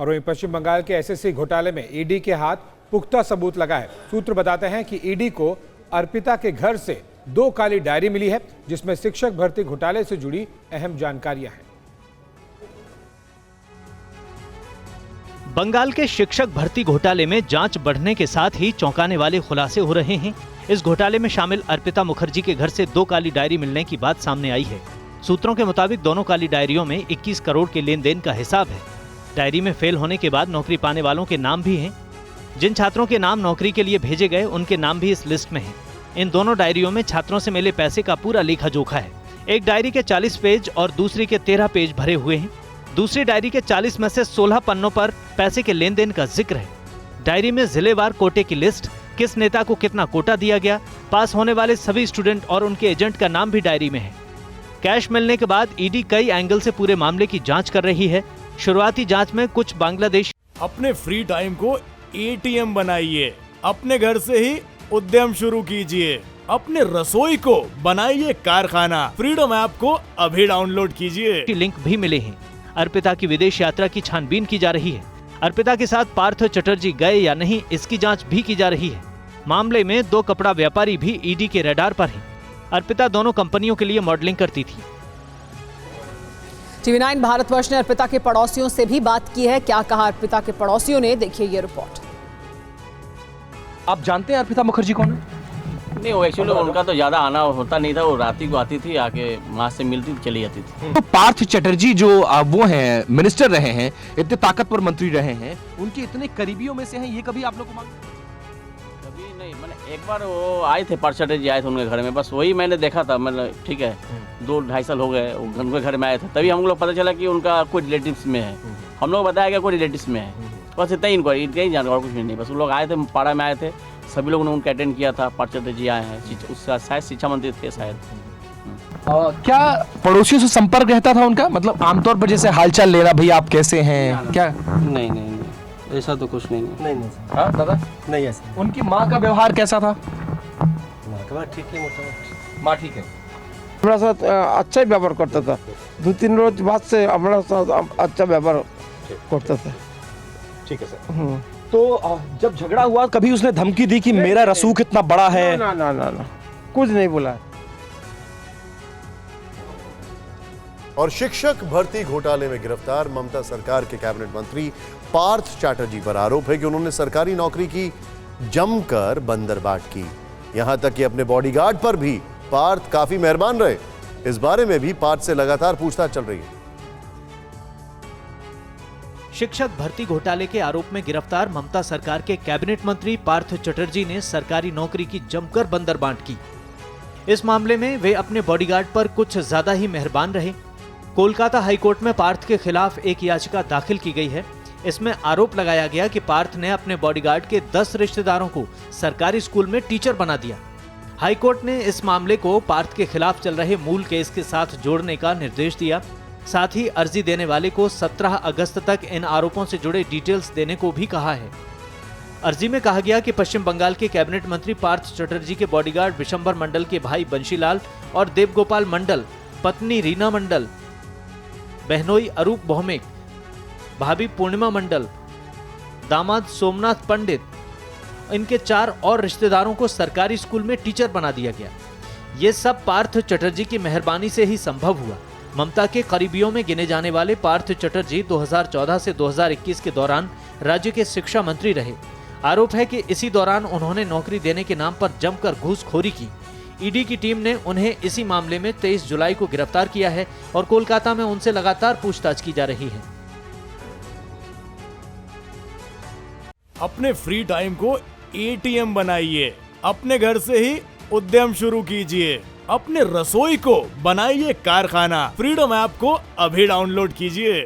और वहीं पश्चिम बंगाल के एसएससी घोटाले में ईडी के हाथ पुख्ता सबूत लगा है। सूत्र बताते हैं कि ईडी को अर्पिता के घर से 2 काली डायरी मिली है, जिसमें शिक्षक भर्ती घोटाले से जुड़ी अहम जानकारियां हैं। बंगाल के शिक्षक भर्ती घोटाले में जांच बढ़ने के साथ ही चौंकाने वाले खुलासे हो रहे हैं। इस घोटाले में शामिल अर्पिता मुखर्जी के घर से 2 काली डायरी मिलने की बात सामने आई है। सूत्रों के मुताबिक दोनों काली डायरियों में 21 करोड़ के लेन देन का हिसाब है। डायरी में फेल होने के बाद नौकरी पाने वालों के नाम भी हैं। जिन छात्रों के नाम नौकरी के लिए भेजे गए उनके नाम भी इस लिस्ट में हैं। इन दोनों डायरियों में छात्रों से मिले पैसे का पूरा लेखा जोखा है। एक डायरी के 40 पेज और दूसरी के 13 पेज भरे हुए हैं। दूसरी डायरी के 40 में से 16 पन्नों पर पैसे के लेन देन का जिक्र है। डायरी में जिलेवार कोटे की लिस्ट, किस नेता को कितना कोटा दिया गया, पास होने वाले सभी स्टूडेंट और उनके एजेंट का नाम भी डायरी में है। कैश मिलने के बाद ईडी कई एंगल से पूरे मामले की जांच कर रही है। शुरुआती जांच में कुछ बांग्लादेश अपने फ्री टाइम को एटीएम बनाइए, अपने घर से ही उद्यम शुरू कीजिए, अपने रसोई को बनाइए कारखाना। फ्रीडम ऐप को अभी डाउनलोड कीजिए। लिंक भी मिले हैं। अर्पिता की विदेश यात्रा की छानबीन की जा रही है। अर्पिता के साथ पार्थ चटर्जी गए या नहीं, इसकी जांच भी की जा रही है। मामले में 2 कपड़ा व्यापारी भी ईडी के रडार पर हैं। अर्पिता दोनों कंपनियों के लिए मॉडलिंग करती थी। TV9 भारतवर्ष ने अर्पिता के पड़ोसियों से भी बात की है। क्या कहा अर्पिता के पड़ोसियों ने, देखिए ये रिपोर्ट। आप जानते हैं अर्पिता मुखर्जी कौन है? नहीं, वो एक्चुअली उनका तो ज्यादा आना होता नहीं था। वो रात ही को आती थी, आके माँ से मिलती थी, चली जाती थी। तो पार्थ चटर्जी जो वो हैं, मिनिस्टर रहे हैं, इतने ताकतवर मंत्री रहे हैं, उनके इतने करीबियों में से हैं, ये कभी आप लोग को मालूम? कभी नहीं, मैंने एक बार वो आए थे, पार्थ चटर्जी आए थे उनके घर में, बस वही मैंने देखा था। मैंने ठीक है 2-2.5 साल हो गए उनके घर में आए थे, तभी हम लोग पता चला कि उनका कोई रिलेटिव्स में है। हम लोग बताया गया कोई रिलेटिव्स में है, बस इतना ही इनको ही जान, और कुछ भी नहीं। बस वो लोग आए थे, पाड़ा में आए थे, सभी लोगों ने उनका अटेंड किया था। पार्थ चटर्जी आए हैं, उसका शायद शिक्षा मंत्री थे शायद। क्या पड़ोसियों से संपर्क रहता था उनका? मतलब आमतौर पर जैसे हालचाल लेना, भैया आप कैसे हैं, क्या? नहीं, ऐसा तो कुछ नहीं। नहीं हाँ दादा, नहीं ऐसा। उनकी माँ का व्यवहार कैसा था? माँ का ठीक है, मोटा माँ ठीक है। हमारा साथ अच्छा ही व्यवहार करता था। 2-3 रोज बाद से हमारा साथ अच्छा व्यवहार करता था। ठीक है सर। तो जब झगड़ा हुआ कभी उसने धमकी दी कि मेरा रसूख इतना बड़ा है? ना, कुछ नहीं बोला। और शिक्षक भर्ती घोटाले में गिरफ्तार ममता सरकार के कैबिनेट मंत्री पार्थ चैटर्जी पर आरोप है कि उन्होंने सरकारी नौकरी की जमकर बंदरबाट की। यहां तक कि अपने बॉडीगार्ड पर भी पार्थ काफी मेहरबान रहे। इस बारे में भी पार्थ से लगातार पूछताछ चल रही है। शिक्षक भर्ती घोटाले के आरोप में गिरफ्तार ममता सरकार के कैबिनेट मंत्री पार्थ चटर्जी ने सरकारी नौकरी की जमकर बंदरबांट की। इस मामले में वे अपने बॉडीगार्ड पर कुछ ज्यादा ही मेहरबान रहे। कोलकाता हाईकोर्ट में पार्थ के खिलाफ एक याचिका दाखिल की गई है। इसमें आरोप लगाया गया कि पार्थ ने अपने बॉडीगार्ड के 10 रिश्तेदारों को सरकारी स्कूल में टीचर बना दिया। हाईकोर्ट ने इस मामले को पार्थ के खिलाफ चल रहे मूल केस के साथ जोड़ने का निर्देश दिया। साथ ही अर्जी देने वाले को 17 अगस्त तक इन आरोपों से जुड़े डिटेल्स देने को भी कहा है। अर्जी में कहा गया कि पश्चिम बंगाल के कैबिनेट मंत्री पार्थ चटर्जी के बॉडीगार्ड विशंबर मंडल के भाई बंशीलाल और देवगोपाल मंडल, पत्नी रीना मंडल, बहनोई अरूप भौमिक, भाभी पूर्णिमा मंडल, दामाद सोमनाथ पंडित, इनके 4 और रिश्तेदारों को सरकारी स्कूल में टीचर बना दिया गया। ये सब पार्थ चटर्जी की मेहरबानी से ही संभव हुआ। ममता के करीबियों में गिने जाने वाले पार्थ चटर्जी 2014 से 2021 के दौरान राज्य के शिक्षा मंत्री रहे। आरोप है कि इसी दौरान उन्होंने नौकरी देने के नाम पर जमकर घूसखोरी की। ईडी की टीम ने उन्हें इसी मामले में 23 जुलाई को गिरफ्तार किया है और कोलकाता में उनसे लगातार पूछताछ की जा रही है। अपने फ्री टाइम को एटीएम बनाइए, अपने घर से ही उद्यम शुरू कीजिए, अपने रसोई को बनाइए कारखाना। फ्रीडम ऐप को अभी डाउनलोड कीजिए।